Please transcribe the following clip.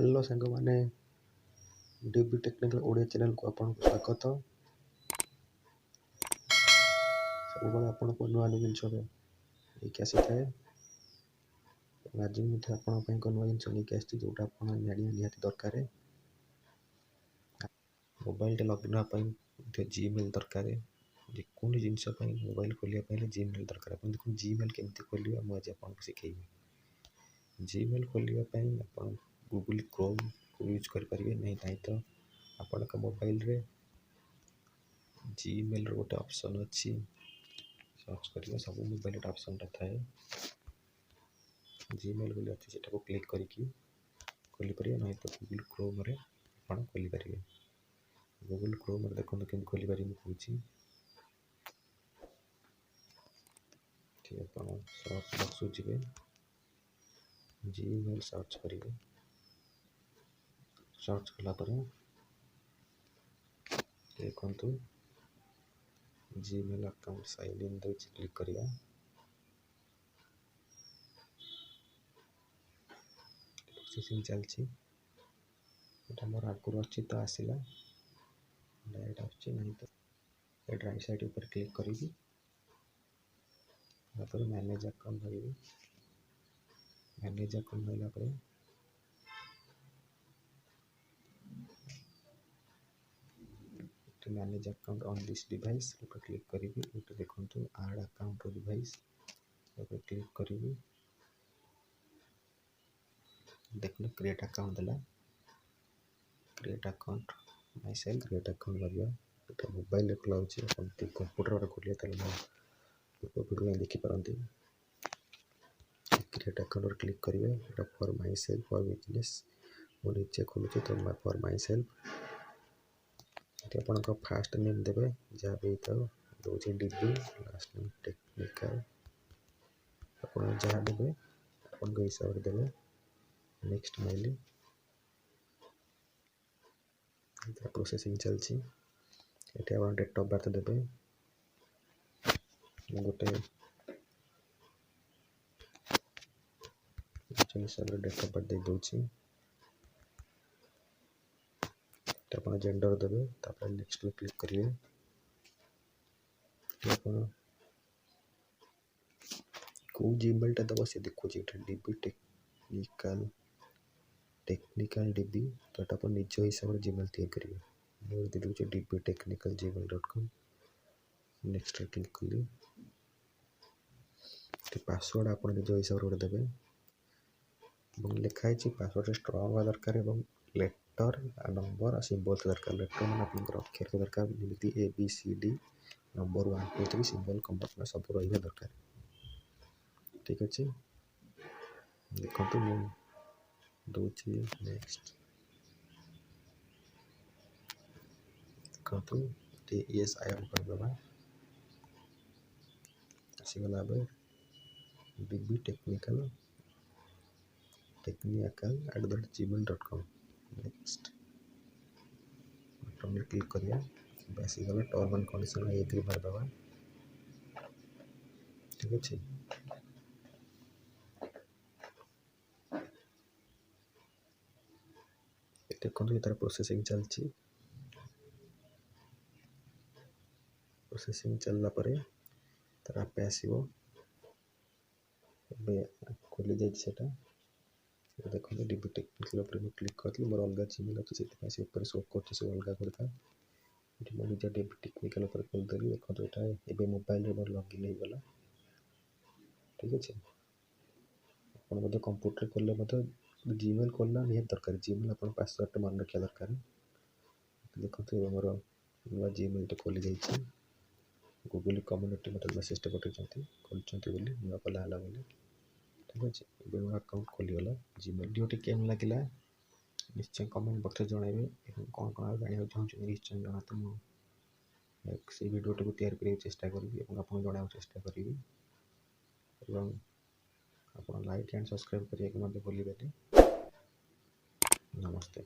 Hello सांग मैंने dB technical Odia channel को आपको स्वागत। सब आपको नुआ नुआ जिन लेकिन आसी थाए आज मुझे आप नुआ जिन लेकिन आसी जोटा आप निहाती दरकार। मोबाइल लगना जीमेल दरकार। जेको जिनस मोबाइल खोलिया जीमेल दरकार। आप देखो जीमेल केमती खोलिया मुझे आपको शिखेबी। जीमेल खोलिया आप गूगल क्रोम को यूज करें नहीं तो आपण मोबाइल रे जीमेल गोटे ऑप्शन अच्छी सर्च करिए सब मोबाइल ऑप्शन थाए जीमेल बोली अच्छी से क्लिक करके खोली पारे नहीं तो गूगल क्रोम रे आप खोली पारे। गूगल क्रोम रे देखो केमती खोली पारे कहूँ ठीक है। सर्च बॉक्स जी जीमेल सर्च करेंगे। सर्च कलापर देखु जीमेल अकाउंट साइन इन दे क्लिक करिया। प्रोसेसिंग चलती मोर आगुरी अच्छी तो आसला डायरेक्ट आसी नहीं तो राइट साइड ऊपर क्लिक करी मैनेज अकाउंट भरबी। मैनेज अकाउंट भरला manage account on this device click करी देखो ऐड अकाउंट डिवाइस क्लिक करी देखो क्रिएट अकाउंट देला। Create account my self create account भरवा मोबाइल खोलाऊँगी कंप्यूटर खोलिए वीडियो देखिपारती। क्रिएट अकाउंट क्लिक करेंगे for my self for business मुझे निजे खोलुचे तो फॉर माई सेल्फ आप फास्ट नेम देवे जहाँ भी था दूसरी डीबी लास्ट नेम टेक्निकल आप जहाँ देवे आप हिसाब से देवे। नेक्स्ट माइली प्रोसेसिंग चलती ये डेट ऑफ बर्थ देवे गोटे हिसाब से डेट ऑफ बर्थ दे दूसरी आप जेंडर देवे नेक्स्ट में क्लिक करेंगे। कौ जीमेल टा दबा से देखो डीबी टेक्निकल डीबी तो आप निज हिसाब से जीमेल तैयार करेंगे। मोर दे दूसरे dB technical gmail.com next click कली पासवर्ड आप निज हिसाब से देवे लिखाई पासवर्ड स्ट्रॉन्ग हवा दरकार लेटर नंबर आ सिंबल दरकार। लेटर मैंने आप अक्षर दरकार जमी ABCD नंबर 1 2 3 सिंबल कंपार्टमेंट सब रहा दरकार। ठीक अच्छे देखो दूसरी नेक्स्ट देखो yes I am करदेवा आसीगला बीबी technical @gmail.com next button click करिया आसीगला टर्म एंड कंडीशन एग्री भरदेवा। ठीक अच्छे देखो ये प्रोसेसिंग चलती प्रोसेसिंग चलला परे तार आपे आसीबो खोली जाइए देखो डीबी टेक्निकल क्लिक करती मोर अलग जीमेल अच्छी से शो कर सब अलग करता ये निज डीबी टेक्निकल खोलदेली देखो ये मोबाइल मोर लॉगिन हो गला। ठीक अच्छे आप कंप्यूटर खोलने जीमेल खोलना निहाती दरकार। जीमेल आप पासवर्ड मन रखा दरकार। देखो मोर नुआ जीमेल तो खोली जाइए गूगल कम्युनिटी मतलब मेसेज पठे खोलते नुआ खोला बोली। ठीक अच्छे ये अकाउंट खोलीगला जीमेल वीडियो केम लगे निश्चय कमेंट बॉक्स जनइबे कौन कौन जाना चाहते निश्चय जनाते मुझे वीडियो को तैयार करने चेष्टा करी आपको जनावा चेष्टा करी आप लाइक एंड सब्सक्राइब करने भूल नमस्ते।